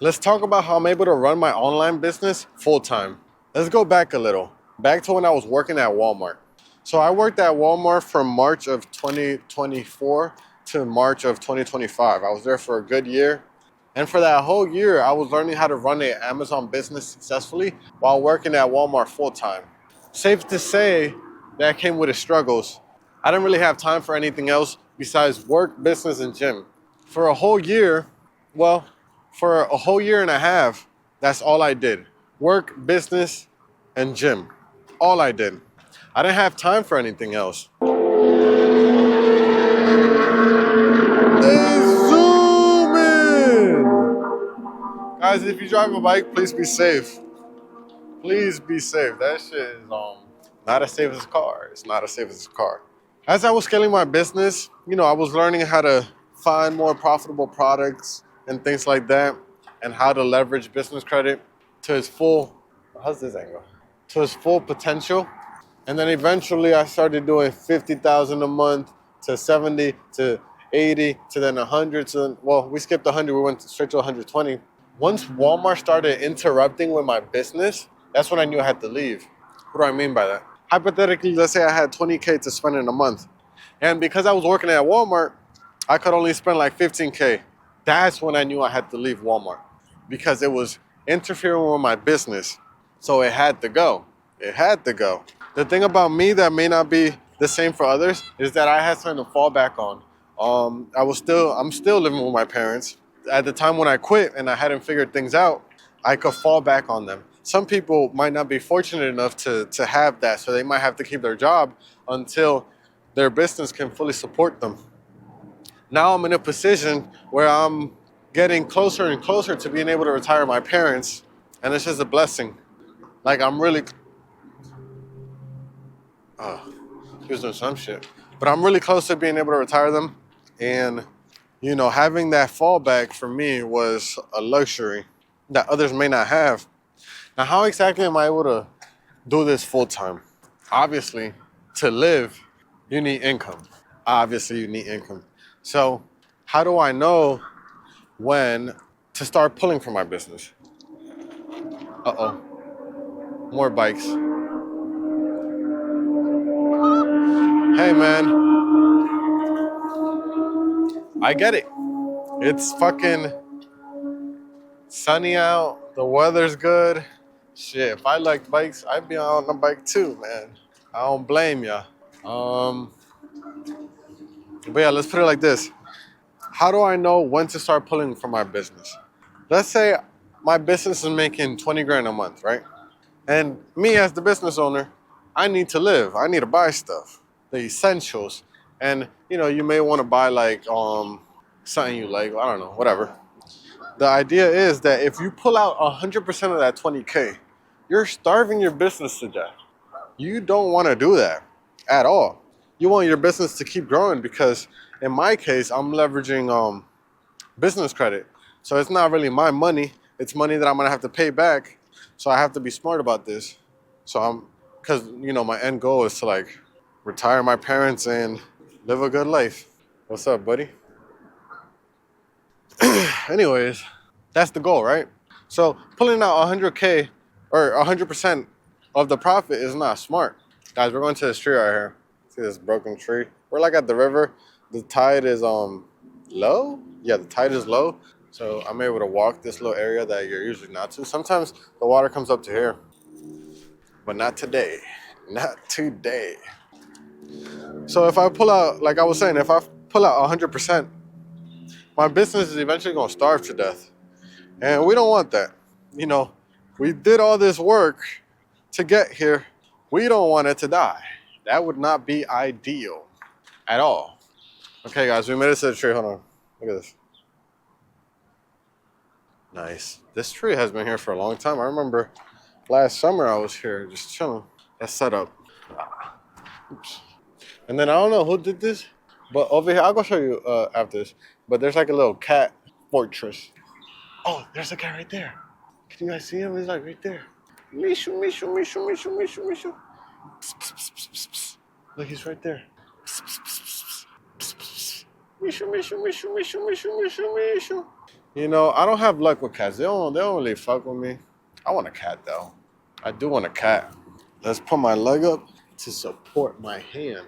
Let's talk about how I'm able to run my online business full time. Let's go back a little, back to when I was working at Walmart. So I worked at Walmart from March of 2024 to March of 2025. I was there for a good year. And for that whole year, I was learning how to run an Amazon business successfully while working at Walmart full time. Safe to say that came with its struggles. I didn't really have time for anything else besides work, business, and gym. For a whole year, well, for a whole year and a half, that's all I did. Work, business, and gym. All I did. I didn't have time for anything else. They zoom in. Guys, if you drive a bike, please be safe. Please be safe. That shit is not as safe as a car. It's not as safe as a car. As I was scaling my business, I was learning how to find more profitable products and things like that, and how to leverage business credit to its full, how's this angle? To its full potential. And then eventually I started doing 50,000 a month to 70 to 80 to then 100 to, well, we skipped 100, we went straight to 120. Once Walmart started interrupting with my business, that's when I knew I had to leave. What do I mean by that? Hypothetically, let's say I had 20K to spend in a month. And because I was working at Walmart, I could only spend like 15K. That's when I knew I had to leave Walmart because it was interfering with my business. So it had to go. It had to go. The thing about me that may not be the same for others is that I had something to fall back on. I'm still living with my parents. At the time when I quit and I hadn't figured things out, I could fall back on them. Some people might not be fortunate enough to have that, so they might have to keep their job until their business can fully support them. Now I'm in a position where I'm getting closer and closer to being able to retire my parents, and it's just a blessing. Like I'm really, he was doing some shit, but I'm really close to being able to retire them, and having that fallback for me was a luxury that others may not have. Now, how exactly am I able to do this full time? Obviously, to live, you need income. Obviously, you need income. So, how do I know when to start pulling for my business? Uh oh, more bikes. Hey, man, I get it. It's fucking sunny out. The weather's good. Shit, if I liked bikes, I'd be on a bike too, man. I don't blame ya. Um, but yeah, let's put it like this. How do I know when to start pulling for my business? Let's say my business is making 20 grand a month, right? And me as the business owner, I need to live. I need to buy stuff, the essentials. And you may want to buy like something you like, I don't know, whatever. The idea is that if you pull out 100% of that 20K, you're starving your business to death. You don't want to do that at all. You want your business to keep growing because in my case, I'm leveraging business credit. So it's not really my money. It's money that I'm going to have to pay back. So I have to be smart about this. Because my end goal is to like retire my parents and live a good life. What's up, buddy? Anyways, that's the goal, right? So pulling out 100K or 100% of the profit is not smart. Guys, we're going to this tree right here. See this broken tree? We're like at the river. The tide is low. Yeah, the tide is low. So I'm able to walk this little area that you're usually not to. Sometimes the water comes up to here, but not today. Not today. So if I pull out, like I was saying, if I pull out 100%, my business is eventually going to starve to death. And we don't want that. We did all this work to get here. We don't want it to die. That would not be ideal at all. Okay, guys, we made it to the tree. Hold on. Look at this. Nice. This tree has been here for a long time. I remember last summer I was here just chilling. That's set up. Oops. And then I don't know who did this, but over here, I'll go show you after this. But there's like a little cat fortress. Oh, there's a cat right there. Can you guys see him? He's like right there. Mishu, Mishu, Mishu, Mishu, Mishu, Mishu. Psst, psst, psst, psst, psst. Look, he's right there. Psst, psst, psst, psst, psst, psst. Mishu, Mishu, Mishu, Mishu, Mishu, Mishu, Mishu. You know, I don't have luck with cats. They don't really fuck with me. I want a cat though. I do want a cat. Let's put my leg up to support my hand.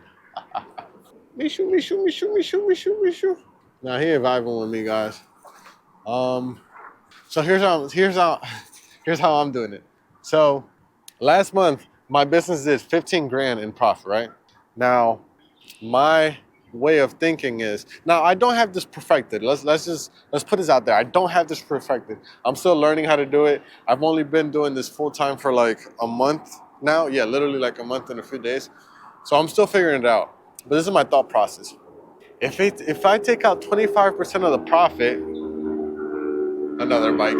Mishu, Mishu, Mishu, Mishu, Mishu, Mishu. Now he ain't vibing with me, guys. Um, so here's how I'm doing it. So last month my business did 15 grand in profit, right? Now my way of thinking is now I don't have this perfected. Let's put this out there. I don't have this perfected. I'm still learning how to do it. I've only been doing this full time for like a month now. Yeah, literally like a month and a few days. So I'm still figuring it out. But this is my thought process. If I take out 25% of the profit, another bike.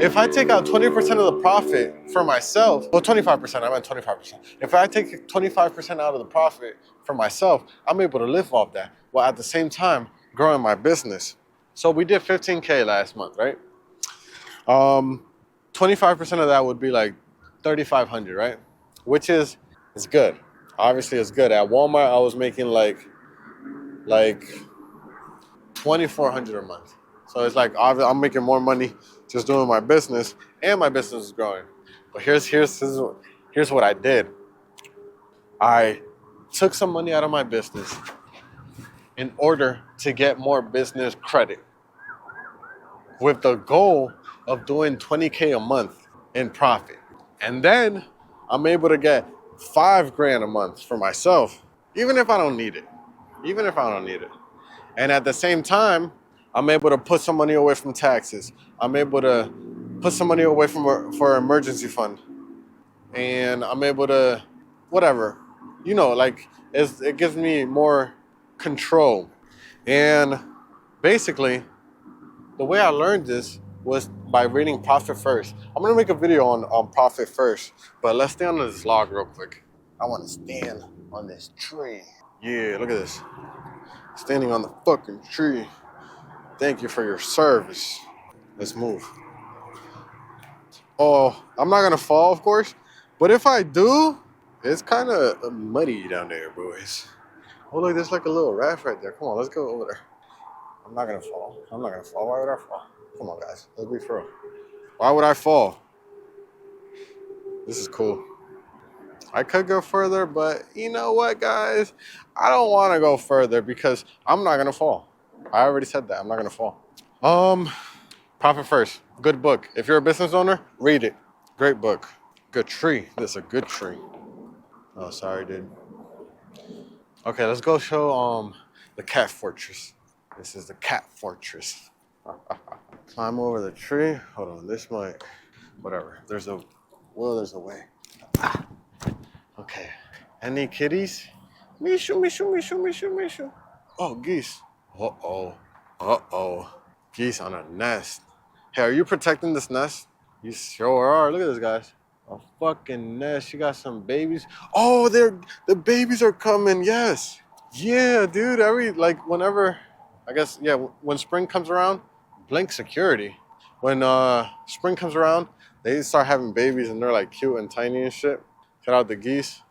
If I take out 20% of the profit for myself, well, 25%, I meant 25%. If I take 25% out of the profit for myself, I'm able to live off that while at the same time growing my business. So we did 15K last month, right? 25% of that would be like 3,500, right? Which is it's good. Obviously, it's good. At Walmart, I was making like 2,400 a month. So it's like I'm making more money just doing my business, and my business is growing. But here's what I did. I took some money out of my business in order to get more business credit, with the goal of doing 20K a month in profit. And then I'm able to get 5 grand a month for myself, even if I don't need it. Even if I don't need it. And at the same time, I'm able to put some money away from taxes. I'm able to put some money away for an emergency fund. And I'm able to, whatever, like it gives me more control. And basically, the way I learned this was by reading Profit First. I'm gonna make a video on Profit First, but let's stay on this log real quick. I want to stand on this tree. Yeah, look at this. Standing on the fucking tree. Thank you for your service. Let's move. Oh, I'm not gonna fall, of course, but if I do, it's kind of muddy down there, boys. Oh, look, there's like a little raft right there. Come on, let's go over there. I'm not gonna fall. I'm not gonna fall. Why would I fall? Come on, guys. Let's be for real. Why would I fall? This is cool. I could go further, but you know what, guys? I don't want to go further because I'm not gonna fall. I already said that. I'm not gonna fall. Profit First. Good book. If you're a business owner, read it. Great book. Good tree. This is a good tree. Oh, sorry, dude. Okay, let's go show the cat fortress. This is the cat fortress. Climb over the tree. Hold on, this might, whatever. There's a way. Okay. Any kitties? Mishu, Mishu, Mishu, Mishu, Mishu. Oh, geese. Uh-oh. Uh-oh. Geese on a nest. Hey, are you protecting this nest? You sure are. Look at this, guys. A fucking nest. You got some babies. Oh, the babies are coming. Yes. Yeah, dude. Whenever, I guess, yeah, when spring comes around, blink security. When spring comes around, they start having babies and they're like cute and tiny and shit. Shout out the geese.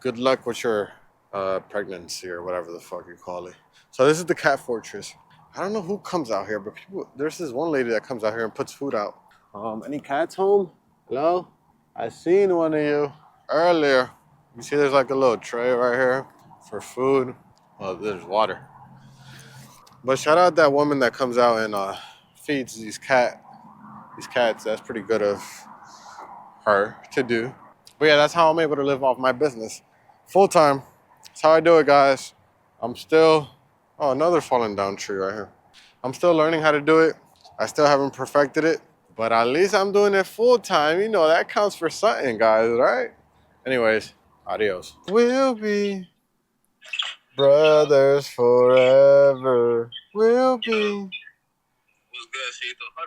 Good luck with your pregnancy or whatever the fuck you call it. So this is the cat fortress. I don't know who comes out here, but there's this one lady that comes out here and puts food out. Any cats home? Hello? I seen one of you earlier. You see there's like a little tray right here for food. Oh, there's water. But shout out that woman that comes out and feeds these cats. That's pretty good of her to do. But yeah, that's how I'm able to live off my business. Full time. That's how I do it, guys. I'm still, oh, another falling down tree right here. I'm still learning how to do it. I still haven't perfected it, but at least I'm doing it full time. You know, that counts for something, guys, right? Anyways, adios. We'll be brothers forever. We'll be. What's good, Cito?